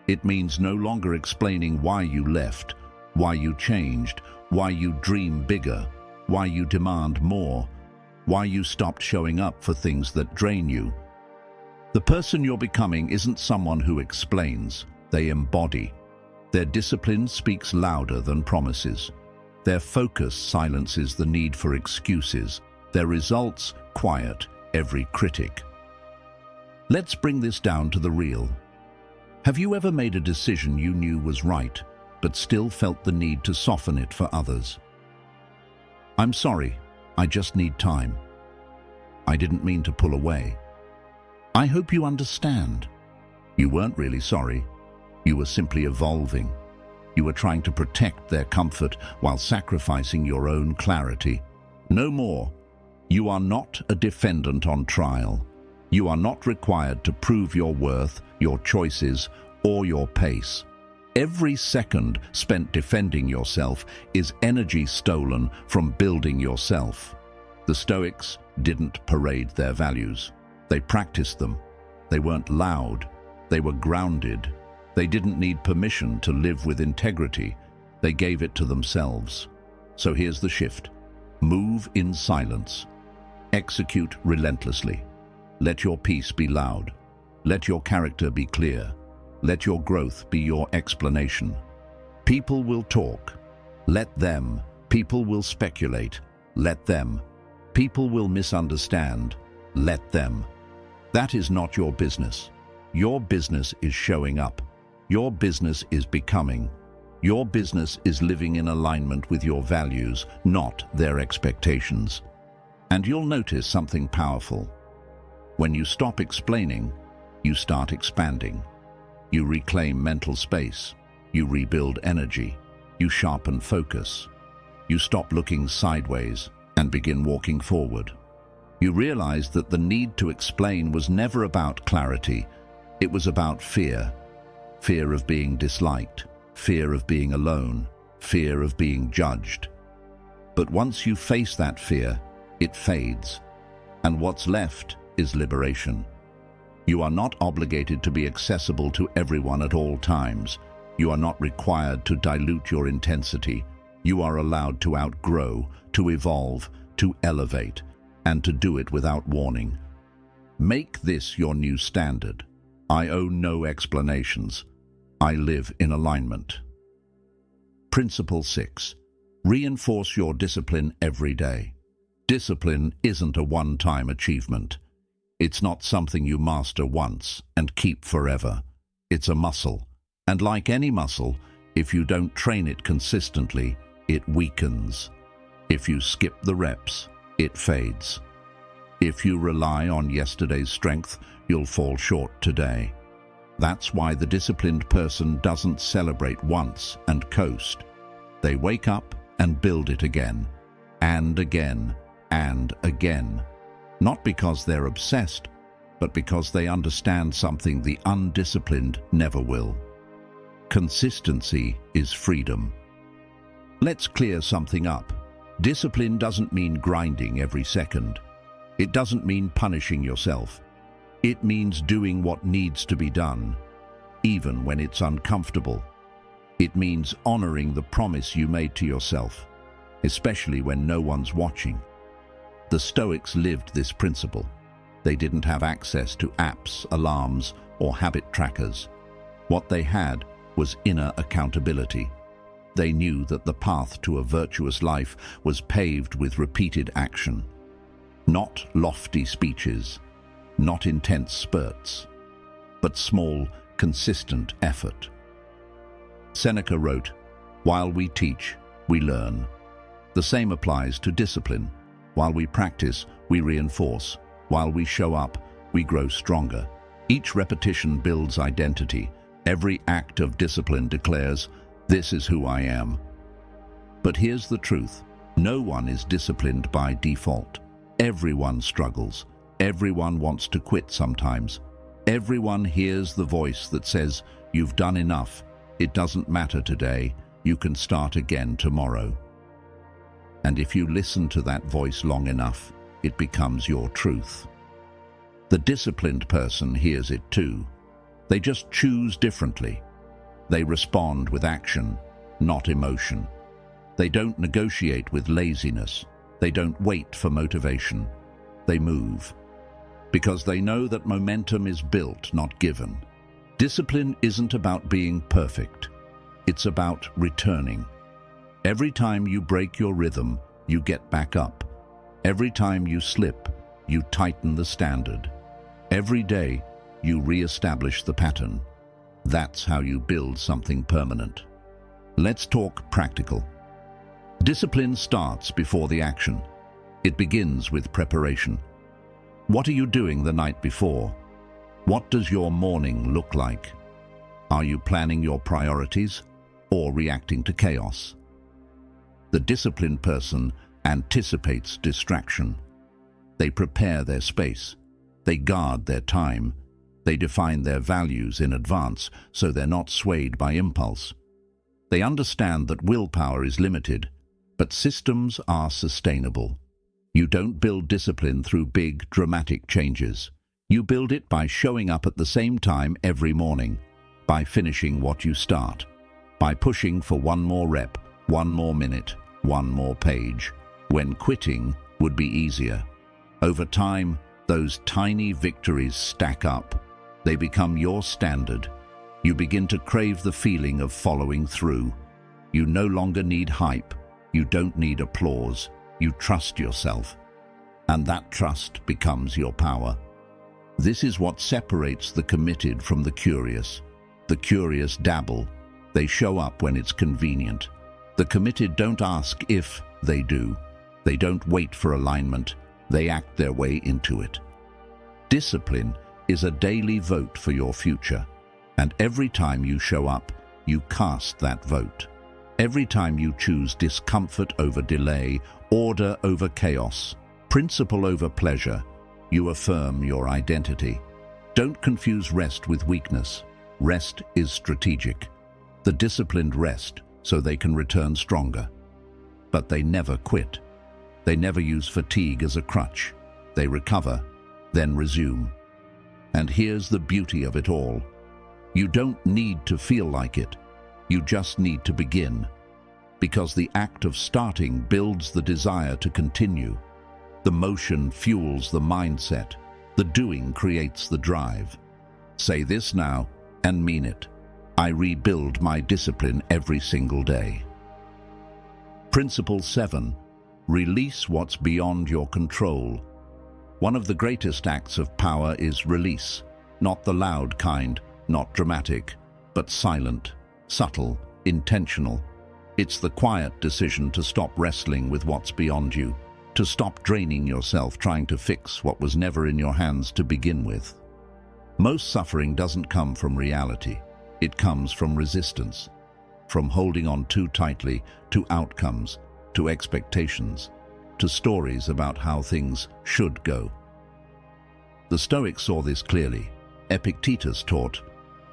It means no longer explaining why you left, why you changed, why you dream bigger, why you demand more, why you stopped showing up for things that drain you. The person you're becoming isn't someone who explains, they embody. Their discipline speaks louder than promises. Their focus silences the need for excuses. Their results quiet every critic. Let's bring this down to the real. Have you ever made a decision you knew was right, but still felt the need to soften it for others? I'm sorry, I just need time. I didn't mean to pull away. I hope you understand. You weren't really sorry. You were simply evolving. You were trying to protect their comfort while sacrificing your own clarity. No more. You are not a defendant on trial. You are not required to prove your worth, your choices, or your pace. Every second spent defending yourself is energy stolen from building yourself. The Stoics didn't parade their values. They practiced them. They weren't loud. They were grounded. They didn't need permission to live with integrity. They gave it to themselves. So here's the shift. Move in silence. Execute relentlessly. Let your peace be loud. Let your character be clear. Let your growth be your explanation. People will talk. Let them. People will speculate. Let them. People will misunderstand. Let them. That is not your business. Your business is showing up. Your business is becoming. Your business is living in alignment with your values, not their expectations. And you'll notice something powerful. When you stop explaining, you start expanding. You reclaim mental space. You rebuild energy. You sharpen focus. You stop looking sideways and begin walking forward. You realize that the need to explain was never about clarity. It was about fear. Fear of being disliked. Fear of being alone. Fear of being judged. But once you face that fear, it fades. And what's left is liberation. You are not obligated to be accessible to everyone at all times. You are not required to dilute your intensity. You are allowed to outgrow, to evolve, to elevate, and to do it without warning. Make this your new standard. I owe no explanations. I live in alignment. Principle 6. Reinforce your discipline every day. Discipline isn't a one-time achievement. It's not something you master once and keep forever. It's a muscle. And like any muscle, if you don't train it consistently, it weakens. If you skip the reps, it fades. If you rely on yesterday's strength, you'll fall short today. That's why the disciplined person doesn't celebrate once and coast. They wake up and build it again, and again, and again. Not because they're obsessed, but because they understand something the undisciplined never will. Consistency is freedom. Let's clear something up. Discipline doesn't mean grinding every second. It doesn't mean punishing yourself. It means doing what needs to be done, even when it's uncomfortable. It means honoring the promise you made to yourself, especially when no one's watching. The Stoics lived this principle. They didn't have access to apps, alarms, or habit trackers. What they had was inner accountability. They knew that the path to a virtuous life was paved with repeated action. Not lofty speeches, not intense spurts, but small, consistent effort. Seneca wrote, "While we teach, we learn." The same applies to discipline. While we practice, we reinforce. While we show up, we grow stronger. Each repetition builds identity. Every act of discipline declares, "This is who I am." But here's the truth. No one is disciplined by default. Everyone struggles. Everyone wants to quit sometimes. Everyone hears the voice that says, "You've done enough. It doesn't matter today. You can start again tomorrow." And if you listen to that voice long enough, it becomes your truth. The disciplined person hears it too. They just choose differently. They respond with action, not emotion. They don't negotiate with laziness. They don't wait for motivation. They move. Because they know that momentum is built, not given. Discipline isn't about being perfect. It's about returning. Every time you break your rhythm, you get back up. Every time you slip, you tighten the standard. Every day, you re-establish the pattern. That's how you build something permanent. Let's talk practical. Discipline starts before the action. It begins with preparation. What are you doing the night before? What does your morning look like? Are you planning your priorities or reacting to chaos? The disciplined person anticipates distraction. They prepare their space. They guard their time. They define their values in advance so they're not swayed by impulse. They understand that willpower is limited, but systems are sustainable. You don't build discipline through big, dramatic changes. You build it by showing up at the same time every morning, by finishing what you start, by pushing for one more rep, one more minute, one more page, when quitting would be easier. Over time, those tiny victories stack up. They become your standard. You begin to crave the feeling of following through. You no longer need hype. You don't need applause. You trust yourself. And that trust becomes your power. This is what separates the committed from the curious. The curious dabble. They show up when it's convenient. The committed don't ask if, they do. They don't wait for alignment. They act their way into it. Discipline is a daily vote for your future. And every time you show up, you cast that vote. Every time you choose discomfort over delay, order over chaos, principle over pleasure, you affirm your identity. Don't confuse rest with weakness. Rest is strategic. The disciplined rest so they can return stronger. But they never quit. They never use fatigue as a crutch. They recover, then resume. And here's the beauty of it all. You don't need to feel like it. You just need to begin. Because the act of starting builds the desire to continue. The motion fuels the mindset. The doing creates the drive. Say this now and mean it. I rebuild my discipline every single day. Principle 7. Release what's beyond your control. One of the greatest acts of power is release. Not the loud kind, not dramatic, but silent, subtle, intentional. It's the quiet decision to stop wrestling with what's beyond you, to stop draining yourself trying to fix what was never in your hands to begin with. Most suffering doesn't come from reality. It comes from resistance, from holding on too tightly to outcomes, to expectations, to stories about how things should go. The Stoics saw this clearly. Epictetus taught,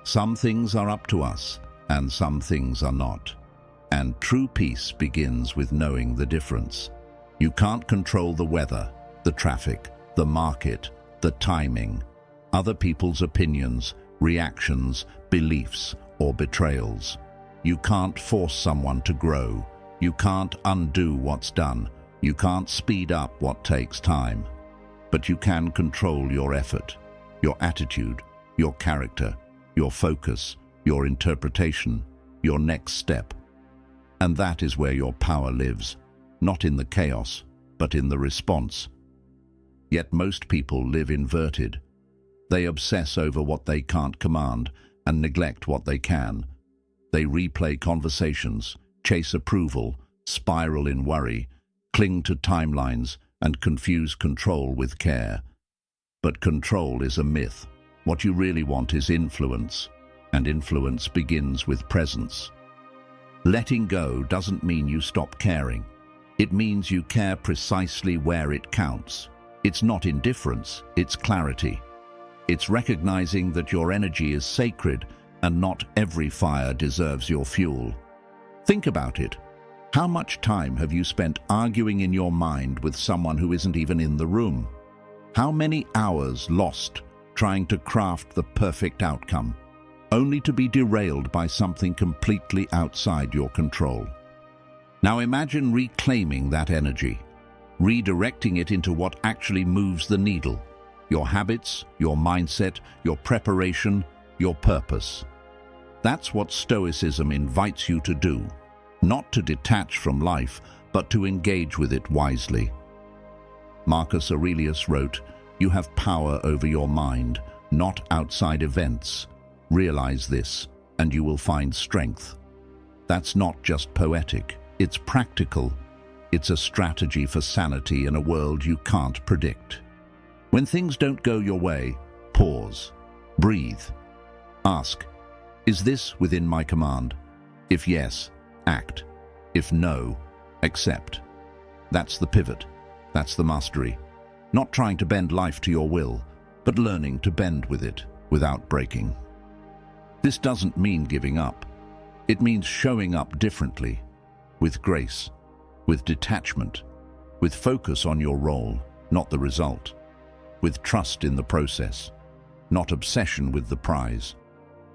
"Some things are up to us, and some things are not." And true peace begins with knowing the difference. You can't control the weather, the traffic, the market, the timing, other people's opinions, reactions, beliefs, or betrayals. You can't force someone to grow. You can't undo what's done. You can't speed up what takes time. But you can control your effort, your attitude, your character, your focus, your interpretation, your next step. And that is where your power lives, not in the chaos, but in the response. Yet most people live inverted. They obsess over what they can't command and neglect what they can. They replay conversations, chase approval, spiral in worry, cling to timelines, and confuse control with care. But control is a myth. What you really want is influence, and influence begins with presence. Letting go doesn't mean you stop caring. It means you care precisely where it counts. It's not indifference, it's clarity. It's recognizing that your energy is sacred and not every fire deserves your fuel. Think about it. How much time have you spent arguing in your mind with someone who isn't even in the room? How many hours lost trying to craft the perfect outcome, only to be derailed by something completely outside your control? Now imagine reclaiming that energy, redirecting it into what actually moves the needle: your habits, your mindset, your preparation, your purpose. That's what Stoicism invites you to do, not to detach from life, but to engage with it wisely. Marcus Aurelius wrote, "You have power over your mind, not outside events. Realize this, and you will find strength." That's not just poetic, it's practical. It's a strategy for sanity in a world you can't predict. When things don't go your way, pause, breathe, ask, "Is this within my command?" If yes, act. If no, accept. That's the pivot. That's the mastery. Not trying to bend life to your will, but learning to bend with it without breaking. This doesn't mean giving up. It means showing up differently, with grace, with detachment, with focus on your role, not the result, with trust in the process, not obsession with the prize.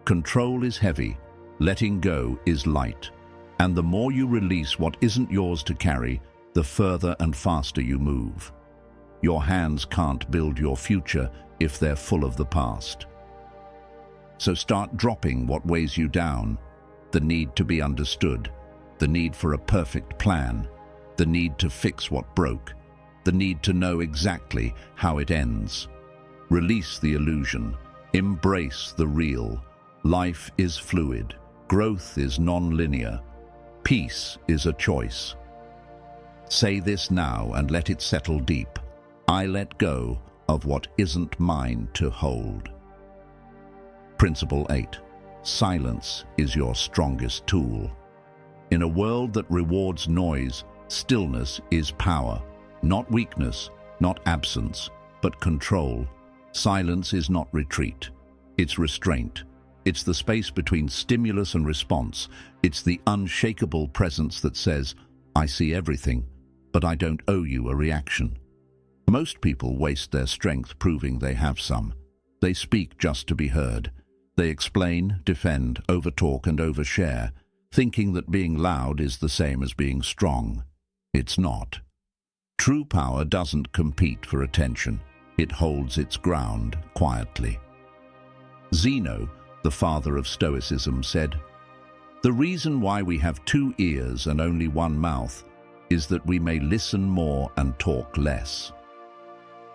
Control is heavy, letting go is light, and the more you release what isn't yours to carry, the further and faster you move. Your hands can't build your future if they're full of the past. So start dropping what weighs you down, the need to be understood, the need for a perfect plan, the need to fix what broke, the need to know exactly how it ends. Release the illusion, embrace the real. Life is fluid, growth is non-linear, peace is a choice. Say this now and let it settle deep. I let go of what isn't mine to hold. Principle 8. Silence is your strongest tool. In a world that rewards noise, stillness is power. Not weakness, not absence, but control. Silence is not retreat. It's restraint. It's the space between stimulus and response. It's the unshakable presence that says, I see everything, but I don't owe you a reaction. Most people waste their strength proving they have some. They speak just to be heard. They explain, defend, overtalk and overshare, thinking that being loud is the same as being strong. It's not. True power doesn't compete for attention. It holds its ground quietly. Zeno, the father of Stoicism, said, "The reason why we have 2 ears and only 1 mouth is that we may listen more and talk less."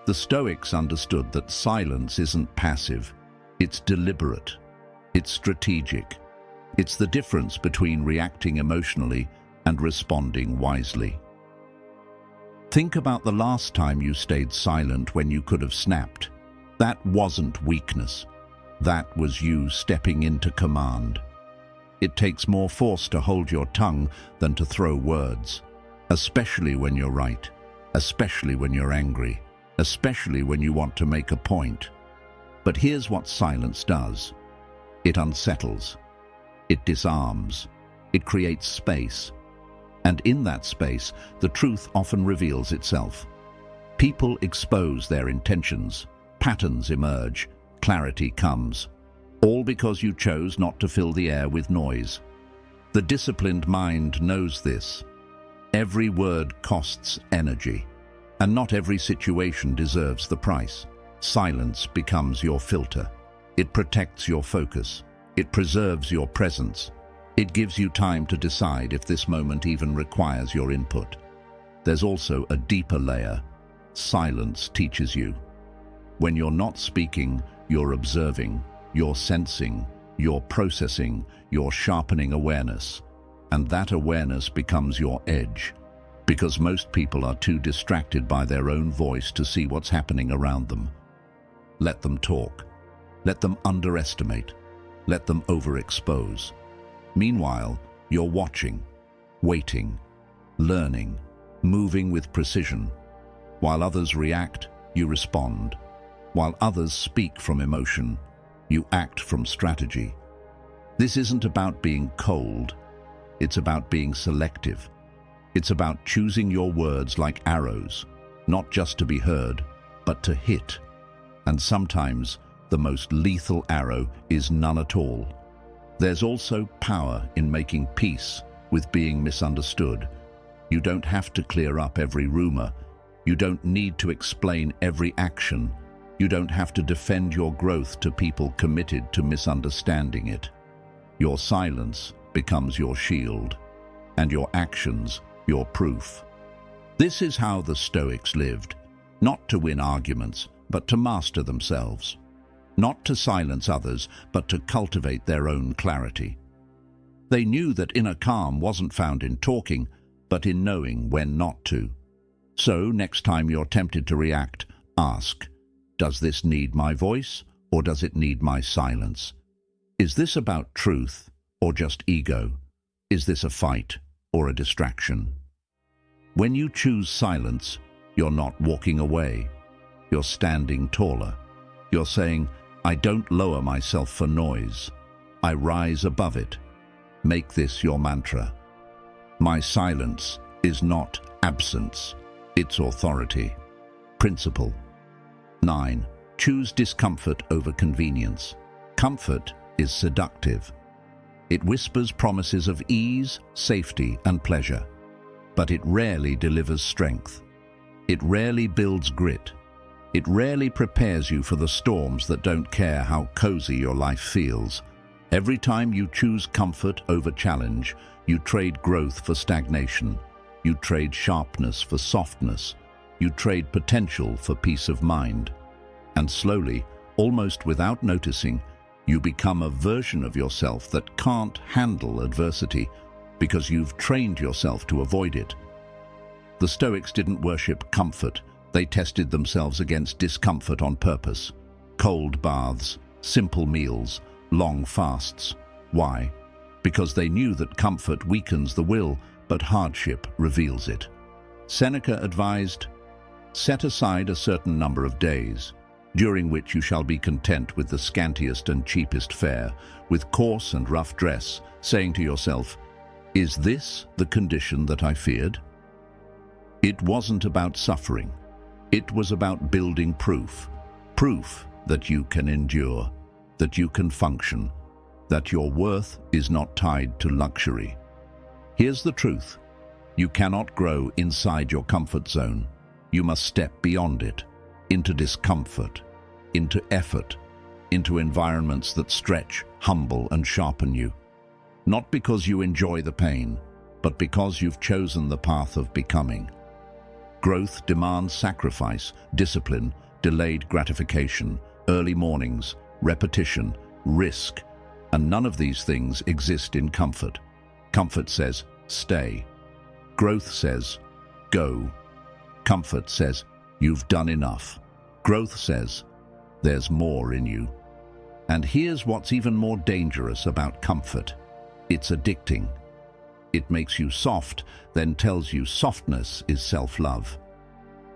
The Stoics understood that silence isn't passive, it's deliberate, it's strategic. It's the difference between reacting emotionally and responding wisely. Think about the last time you stayed silent when you could have snapped. That wasn't weakness. That was you stepping into command. It takes more force to hold your tongue than to throw words, especially when you're right, especially when you're angry, especially when you want to make a point. But here's what silence does. It unsettles. It disarms. It creates space. And in that space, the truth often reveals itself. People expose their intentions. Patterns emerge. Clarity comes. All because you chose not to fill the air with noise. The disciplined mind knows this. Every word costs energy, and not every situation deserves the price. Silence becomes your filter. It protects your focus. It preserves your presence. It gives you time to decide if this moment even requires your input. There's also a deeper layer. Silence teaches you. When you're not speaking, you're observing, you're sensing, you're processing, you're sharpening awareness. And that awareness becomes your edge, because most people are too distracted by their own voice to see what's happening around them. Let them talk. Let them underestimate. Let them overexpose. Meanwhile, you're watching, waiting, learning, moving with precision. While others react, you respond. While others speak from emotion, you act from strategy. This isn't about being cold. It's about being selective. It's about choosing your words like arrows, not just to be heard, but to hit. And sometimes the most lethal arrow is none at all. There's also power in making peace with being misunderstood. You don't have to clear up every rumor. You don't need to explain every action. You don't have to defend your growth to people committed to misunderstanding it. Your silence becomes your shield, and your actions your proof. This is how the Stoics lived, not to win arguments, but to master themselves. Not to silence others, but to cultivate their own clarity. They knew that inner calm wasn't found in talking, but in knowing when not to. So, next time you're tempted to react, ask, does this need my voice, or does it need my silence? Is this about truth, or just ego? Is this a fight, or a distraction? When you choose silence, you're not walking away. You're standing taller. You're saying, I don't lower myself for noise. I rise above it. Make this your mantra. My silence is not absence. its authority. Principle 9. Choose discomfort over convenience. Comfort is seductive. It whispers promises of ease, safety, and pleasure. But it rarely delivers strength. It rarely builds grit. It rarely prepares you for the storms that don't care how cozy your life feels. Every time you choose comfort over challenge, you trade growth for stagnation. You trade sharpness for softness. You trade potential for peace of mind. And slowly, almost without noticing, you become a version of yourself that can't handle adversity because you've trained yourself to avoid it. The Stoics didn't worship comfort. They tested themselves against discomfort on purpose. Cold baths, simple meals, long fasts. Why? Because they knew that comfort weakens the will, but hardship reveals it. Seneca advised, "Set aside a certain number of days, during which you shall be content with the scantiest and cheapest fare, with coarse and rough dress, saying to yourself, 'Is this the condition that I feared?'" It wasn't about suffering. It was about building proof. Proof that you can endure, that you can function, that your worth is not tied to luxury. Here's the truth. You cannot grow inside your comfort zone. You must step beyond it, into discomfort, into effort, into environments that stretch, humble, and sharpen you. Not because you enjoy the pain, but because you've chosen the path of becoming. Growth demands sacrifice, discipline, delayed gratification, early mornings, repetition, risk, and none of these things exist in comfort. Comfort says, stay. Growth says, go. Comfort says, you've done enough. Growth says, there's more in you. And here's what's even more dangerous about comfort. It's addicting. It makes you soft, then tells you softness is self-love.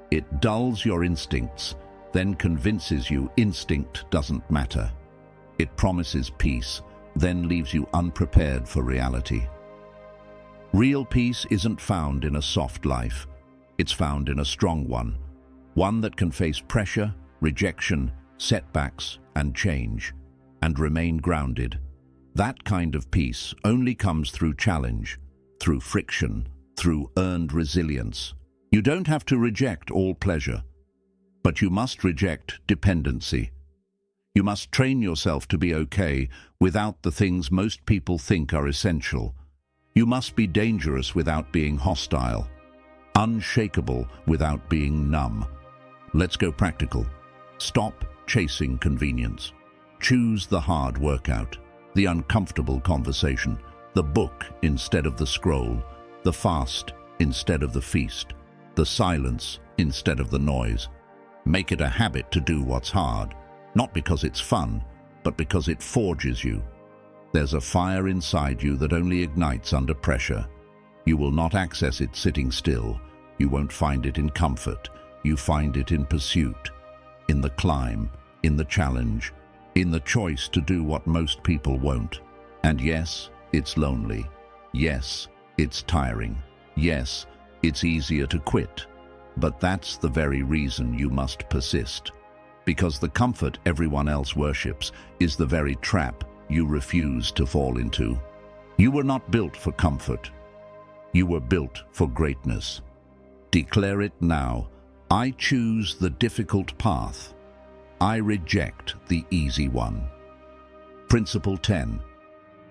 It dulls your instincts, then convinces you instinct doesn't matter. It promises peace, then leaves you unprepared for reality. Real peace isn't found in a soft life. It's found in a strong one. One that can face pressure, rejection, setbacks, and change, and remain grounded. That kind of peace only comes through challenge, through friction, through earned resilience. You don't have to reject all pleasure, but you must reject dependency. You must train yourself to be okay without the things most people think are essential. You must be dangerous without being hostile, unshakable without being numb. Let's go practical. Stop chasing convenience. Choose the hard workout, the uncomfortable conversation, the book instead of the scroll, the fast instead of the feast, the silence instead of the noise. Make it a habit to do what's hard, not because it's fun, but because it forges you. There's a fire inside you that only ignites under pressure. You will not access it sitting still. You won't find it in comfort. You find it in pursuit, in the climb, in the challenge, in the choice to do what most people won't. And yes, it's lonely. Yes, it's tiring. Yes, it's easier to quit. But that's the very reason you must persist. Because the comfort everyone else worships is the very trap you refuse to fall into. You were not built for comfort. You were built for greatness. Declare it now. I choose the difficult path. I reject the easy one. Principle 10.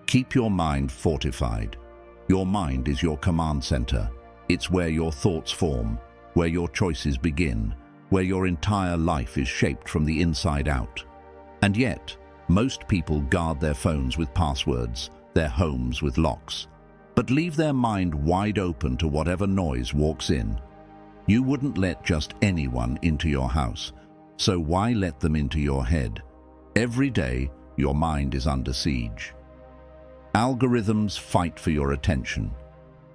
Keep your mind fortified. Your mind is your command center. It's where your thoughts form, where your choices begin, where your entire life is shaped from the inside out. And yet, most people guard their phones with passwords, their homes with locks, but leave their mind wide open to whatever noise walks in. You wouldn't let just anyone into your house, so why let them into your head? Every day, your mind is under siege. Algorithms fight for your attention.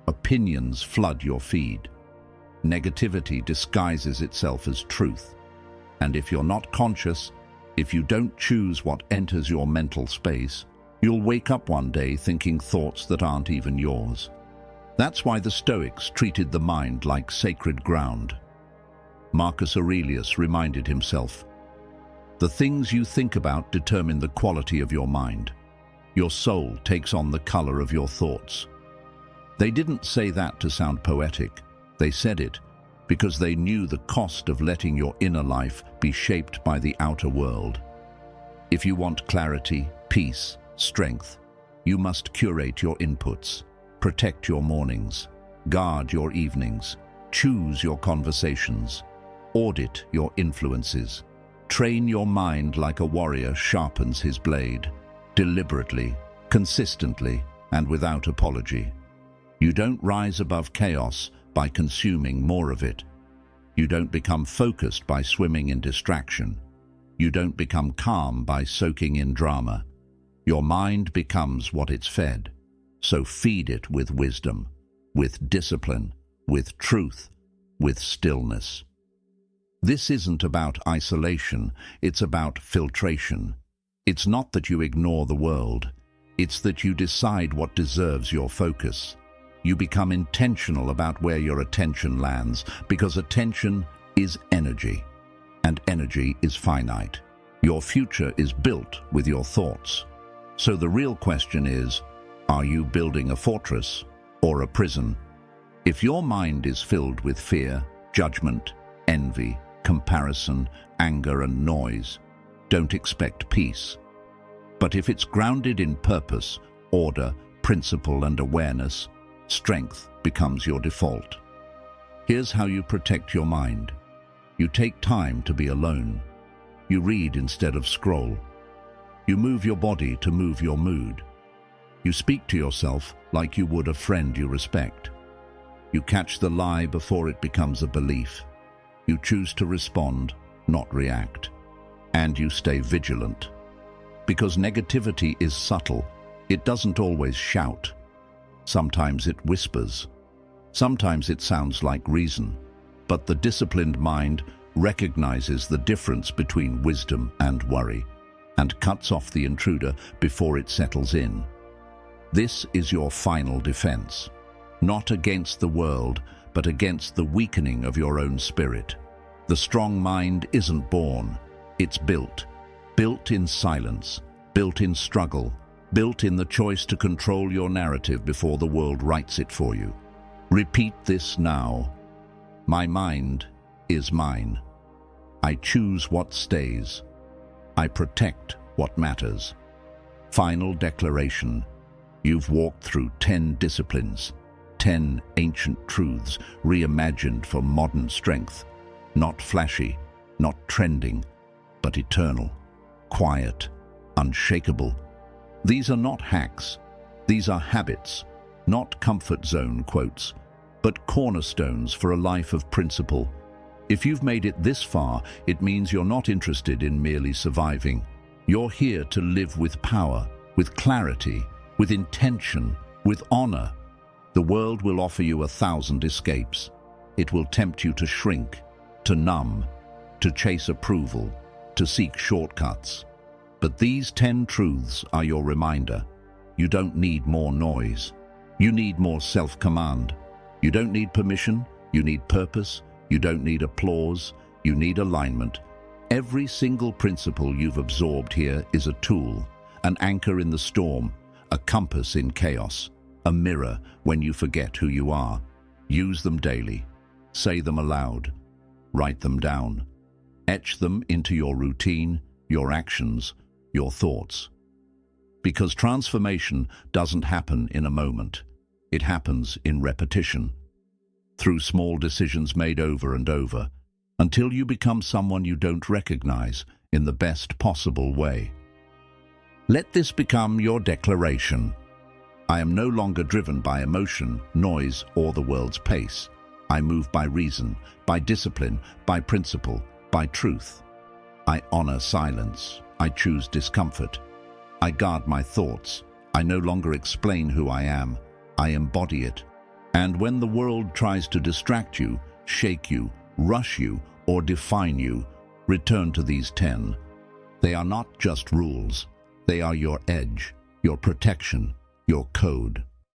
Opinions flood your feed. Negativity disguises itself as truth. And if you're not conscious, if you don't choose what enters your mental space, you'll wake up one day thinking thoughts that aren't even yours. That's why the Stoics treated the mind like sacred ground. Marcus Aurelius reminded himself, "The things you think about determine the quality of your mind. Your soul takes on the color of your thoughts." They didn't say that to sound poetic. They said it because they knew the cost of letting your inner life be shaped by the outer world. If you want clarity, peace, strength, you must curate your inputs, protect your mornings, guard your evenings, choose your conversations, audit your influences. Train your mind like a warrior sharpens his blade, deliberately, consistently, and without apology. You don't rise above chaos by consuming more of it. You don't become focused by swimming in distraction. You don't become calm by soaking in drama. Your mind becomes what it's fed. So feed it with wisdom, with discipline, with truth, with stillness. This isn't about isolation, it's about filtration. It's not that you ignore the world, it's that you decide what deserves your focus. You become intentional about where your attention lands, because attention is energy, and energy is finite. Your future is built with your thoughts. So the real question is, are you building a fortress or a prison? If your mind is filled with fear, judgment, envy, comparison, anger, and noise, don't expect peace. But if it's grounded in purpose, order, principle, and awareness, strength becomes your default. Here's how you protect your mind. You take time to be alone. You read instead of scroll. You move your body to move your mood. You speak to yourself like you would a friend you respect. You catch the lie before it becomes a belief. You choose to respond, not react. And you stay vigilant. Because negativity is subtle, it doesn't always shout. Sometimes it whispers. Sometimes it sounds like reason. But the disciplined mind recognizes the difference between wisdom and worry, and cuts off the intruder before it settles in. This is your final defense, not against the world, but against the weakening of your own spirit. The strong mind isn't born, it's built. Built in silence, built in struggle, built in the choice to control your narrative before the world writes it for you. Repeat this now. My mind is mine. I choose what stays. I protect what matters. Final declaration. You've walked through 10 disciplines, 10 ancient truths reimagined for modern strength. Not flashy, not trending, but eternal, quiet, unshakable. These are not hacks. These are habits, not comfort zone quotes, but cornerstones for a life of principle. If you've made it this far, it means you're not interested in merely surviving. You're here to live with power, with clarity, with intention, with honor. The world will offer you 1,000 escapes. It will tempt you to shrink, to numb, to chase approval, to seek shortcuts. But these 10 truths are your reminder. You don't need more noise. You need more self-command. You don't need permission. You need purpose. You don't need applause. You need alignment. Every single principle you've absorbed here is a tool, an anchor in the storm, a compass in chaos, a mirror when you forget who you are. Use them daily. Say them aloud. Write them down. Etch them into your routine, your actions, your thoughts. Because transformation doesn't happen in a moment. It happens in repetition, through small decisions made over and over, until you become someone you don't recognize in the best possible way. Let this become your declaration. I am no longer driven by emotion, noise, or the world's pace. I move by reason, by discipline, by principle, by truth. I honor silence. I choose discomfort. I guard my thoughts. I no longer explain who I am. I embody it. And when the world tries to distract you, shake you, rush you, or define you, return to these 10. They are not just rules. They are your edge, your protection, your code.